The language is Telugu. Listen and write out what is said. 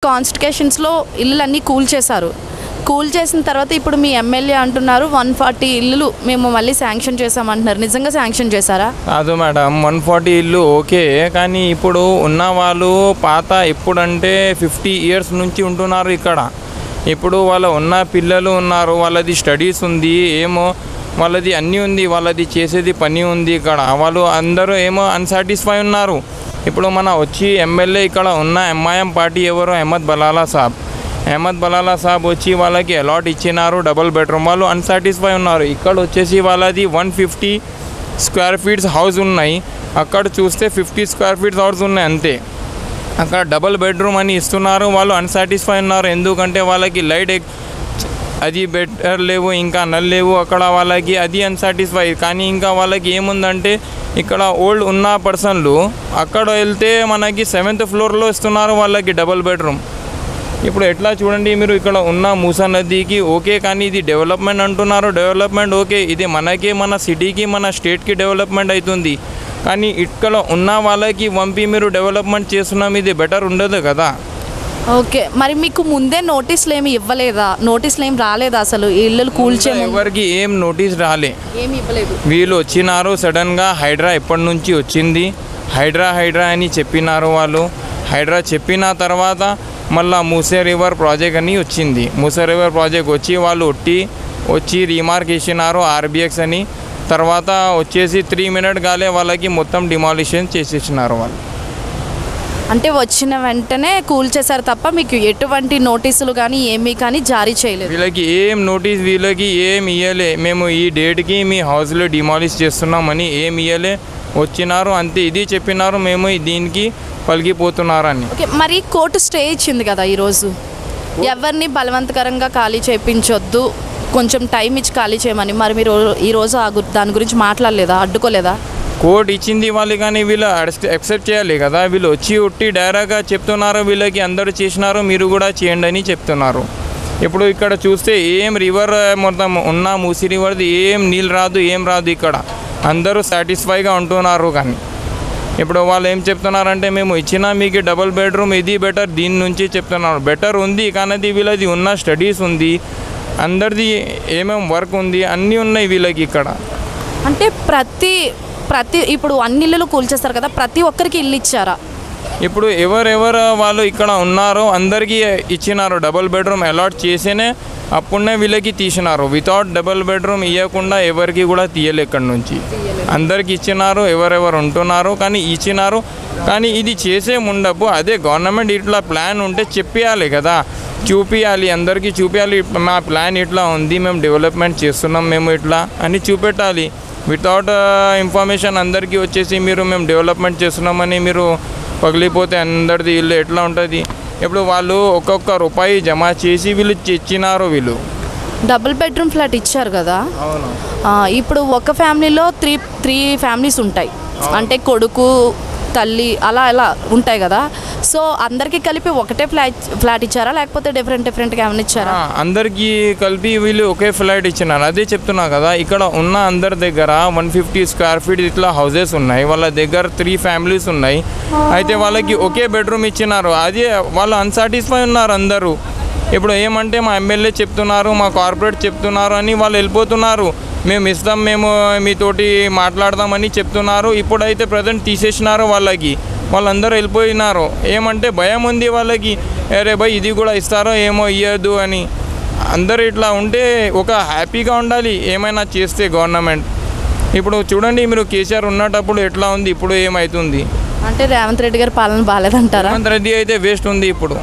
కాన్స్టిట్యూషన్స్లో ఇళ్ళన్నీ కూల్చేశారు. కూల్చేసిన తర్వాత ఇప్పుడు మీ ఎమ్మెల్యే అంటున్నారు 140 ఇళ్ళు మేము మళ్ళీ శాంక్షన్ చేసామంటున్నారు. నిజంగా శాంక్షన్ చేశారా? కాదు మేడం, 140 ఇళ్ళు ఓకే, కానీ ఇప్పుడు ఉన్న వాళ్ళు పాత ఎప్పుడంటే 50 ఇయర్స్ నుంచి ఉంటున్నారు ఇక్కడ. ఇప్పుడు వాళ్ళ ఉన్న పిల్లలు ఉన్నారు, వాళ్ళది స్టడీస్ ఉంది, ఏమో వాళ్ళది అన్నీ ఉంది, వాళ్ళది చేసేది పని ఉంది. ఇక్కడ వాళ్ళు అందరూ ఏమో అన్సాటిస్ఫై ఉన్నారు. ఇప్పుడు మన వచ్చి ఎమ్మెల్యే ఇక్కడ ఉన్న ఎంఐఎం పార్టీ ఎవరు, అహ్మద్ బలాలా సాబ్ వచ్చి వాళ్ళకి అలాట్ ఇచ్చినారు డబుల్ బెడ్రూమ్. వాళ్ళు అన్సాటిస్ఫై ఉన్నారు. ఇక్కడ వచ్చేసి వాళ్ళది 150 స్క్వేర్ ఫీట్స్ హౌస్ ఉన్నాయి, అక్కడ చూస్తే 50 స్క్వేర్ ఫీట్స్ హౌస్ ఉన్నాయి అంతే. అక్కడ డబుల్ బెడ్రూమ్ అని ఇస్తున్నారు, వాళ్ళు అన్సాటిస్ఫై ఉన్నారు. ఎందుకంటే వాళ్ళకి లైట్ అది బెటర్ లేవు, ఇంకా నల్ లేవు అక్కడ వాళ్ళకి, అది అన్సాటిస్ఫై. కానీ ఇంకా వాళ్ళకి ఏముందంటే ఇక్కడ ఓల్డ్ ఉన్న పర్సన్లు అక్కడ వెళ్తే మనకి 7th ఫ్లోర్లో ఇస్తున్నారు వాళ్ళకి డబుల్ బెడ్రూమ్. ఇప్పుడు ఎట్లా చూడండి మీరు, ఇక్కడ ఉన్న మూసా నదికి ఓకే, కానీ ఇది డెవలప్మెంట్ అంటున్నారు. డెవలప్మెంట్ ఓకే, ఇది మనకి మన సిటీకి మన స్టేట్కి డెవలప్మెంట్ అవుతుంది. కానీ ఇక్కడ ఉన్న వాళ్ళకి పంపి మీరు డెవలప్మెంట్ చేస్తున్నాం, ఇది బెటర్ ఉండదు కదా. ఓకే, మరి మీకు ముందే నోటీసులు ఏమి ఇవ్వలేదా? నోటీసులు ఏమి రాలేదా అసలు? ఇళ్ళు కూల్చే ఎవరికి ఏం నోటీస్ రాలే, ఏమి ఇవ్వలేదు. వీళ్ళు వచ్చినారు సడన్గా. హైడ్రా ఎప్పటి నుంచి వచ్చింది, హైడ్రా అని చెప్పినారు వాళ్ళు. హైడ్రా చెప్పిన తర్వాత మళ్ళీ మూసే రివర్ ప్రాజెక్ట్ అని వచ్చింది. మూసే రివర్ ప్రాజెక్ట్ వచ్చి వాళ్ళు వచ్చి రీమార్క్ ఇచ్చినారు ఆర్బిఎక్స్ అని. తర్వాత వచ్చేసి 3 మినిట్ కాలే వాళ్ళకి మొత్తం డిమాలిషన్ చేసేసినారు వాళ్ళు. అంటే వచ్చిన వెంటనే కూల్చేశారు తప్ప మీకు ఎటువంటి నోటీసులు కానీ ఏమీ కానీ జారీ చేయలేదు? వీళ్ళకి ఏం నోటీస్, వీళ్ళకి ఏం ఇవ్వలే. మేము ఈ డేట్కి మీ హౌస్లో డిమాలిష్ చేస్తున్నామని ఏం ఇవ్వలే. వచ్చినారు అంతే, ఇది చెప్పినారు మేము దీనికి పలిగిపోతున్నారని. ఓకే, మరి కోర్టు స్టే ఇచ్చింది కదా ఈరోజు, ఎవరిని బలవంతకరంగా ఖాళీ చేయించొద్దు, కొంచెం టైం ఇచ్చి ఖాళీ చేయమని. మరి మీరు ఈరోజు దాని గురించి మాట్లాడలేదా, అడ్డుకోలేదా? కోర్టు ఇచ్చింది వాళ్ళు, కానీ వీళ్ళు యాక్సెప్ట్ చేయాలి కదా. వీళ్ళు వచ్చి డైరెక్ట్గా చెప్తున్నారు వీళ్ళకి అందరూ చేసినారు మీరు కూడా చేయండి అని చెప్తున్నారు. ఇప్పుడు ఇక్కడ చూస్తే ఏం రివర్ మొత్తం ఉన్న మూసీ రివర్ది ఏం నీళ్ళు రాదు, ఏం రాదు. ఇక్కడ అందరూ సాటిస్ఫైగా ఉంటున్నారు. కానీ ఇప్పుడు వాళ్ళు ఏం చెప్తున్నారంటే మేము ఇచ్చినా మీకు డబుల్ బెడ్రూమ్ ఇది బెటర్, దీని నుంచి చెప్తున్నారు. బెటర్ ఉంది, కానీ అది వీళ్ళది ఉన్న స్టడీస్ ఉంది, అందరిది ఏమేం వర్క్ ఉంది, అన్నీ ఉన్నాయి వీళ్ళకి ఇక్కడ. అంటే ప్రతి ఇప్పుడు అన్ని ఇళ్ళు కూల్చేస్తారు కదా, ప్రతి ఒక్కరికి ఇల్లు ఇచ్చారా? ఇప్పుడు ఎవరెవరు వాళ్ళు ఇక్కడ ఉన్నారో అందరికీ ఇచ్చినారు. డబుల్ బెడ్రూమ్ అలాట్ చేసేనే అప్పుడే వీళ్ళకి తీసినారు. వితౌట్ డబుల్ బెడ్రూమ్ ఇవ్వకుండా ఎవరికి కూడా తీయలే. ఇక్కడ నుంచి అందరికి ఇచ్చినారు, ఎవరెవరు ఉంటున్నారు కానీ ఇచ్చినారు. కానీ ఇది చేసే ముండపు అదే గవర్నమెంట్ ఇట్లా ప్లాన్ ఉంటే చెప్పేయాలి కదా, చూపించాలి, అందరికీ చూపించాలి. మా ప్లాన్ ఇట్లా ఉంది, మేము డెవలప్మెంట్ చేస్తున్నాం, మేము ఇట్లా అని చూపెట్టాలి. వితౌట్ ఇన్ఫర్మేషన్ అందరికీ వచ్చేసి మేము డెవలప్మెంట్ చేస్తున్నామని మీరు పగిలిపోతే అందరిది ఇల్లు ఎట్లా ఉంటుంది? ఇప్పుడు వాళ్ళు ఒక్కొక్క రూపాయి జమ చేసి వీళ్ళు ఇచ్చినారు. వీళ్ళు డబుల్ బెడ్రూమ్ ఫ్లాట్ ఇచ్చారు కదా. అవును. ఇప్పుడు ఒక ఫ్యామిలీలో త్రీ ఫ్యామిలీస్ ఉంటాయి, అంటే కొడుకు తల్లి అలా ఉంటాయి కదా. సో అందరికీ కలిపి ఒకటే ఫ్లాట్ ఇచ్చారా, లేకపోతే డిఫరెంట్గా ఏమైనా ఇచ్చారా? అందరికీ కలిపి వీళ్ళు ఒకే ఫ్లాట్ ఇచ్చినారు. అదే చెప్తున్నా కదా, ఇక్కడ ఉన్న అందరి దగ్గర 150 స్క్వేర్ ఫీట్ ఇట్లా హౌసెస్ ఉన్నాయి. వాళ్ళ దగ్గర 3 ఫ్యామిలీస్ ఉన్నాయి. అయితే వాళ్ళకి ఒకే బెడ్రూమ్ ఇచ్చినారు. అదే వాళ్ళు అన్సాటిస్ఫై ఉన్నారు అందరూ. ఇప్పుడు ఏమంటే మా ఎమ్మెల్యే చెప్తున్నారు, మా కార్పొరేట్ చెప్తున్నారు అని వాళ్ళు వెళ్ళిపోతున్నారు. మేము ఇస్తాం, మేము మీతోటి మాట్లాడదామని చెప్తున్నారు. ఇప్పుడైతే ప్రజెంట్ తీసేసినారు వాళ్ళకి, వాళ్ళందరూ వెళ్ళిపోయినారు. ఏమంటే భయం ఉంది వాళ్ళకి, అరే భయ్ ఇది కూడా ఇస్తారో ఏమో ఇయ్యదు అని. అందరూ ఇట్లా ఉంటే ఒక హ్యాపీగా ఉండాలి ఏమైనా చేస్తే గవర్నమెంట్. ఇప్పుడు చూడండి మీరు, కేసీఆర్ ఉన్నప్పుడు ఎట్లా ఉంది, ఇప్పుడు ఏమవుతుంది? అంటే రేవంత్ రెడ్డి గారి పాలన బాగాలేదంటారా? రేవంత్ రెడ్డి అయితే వేస్ట్ ఉంది ఇప్పుడు.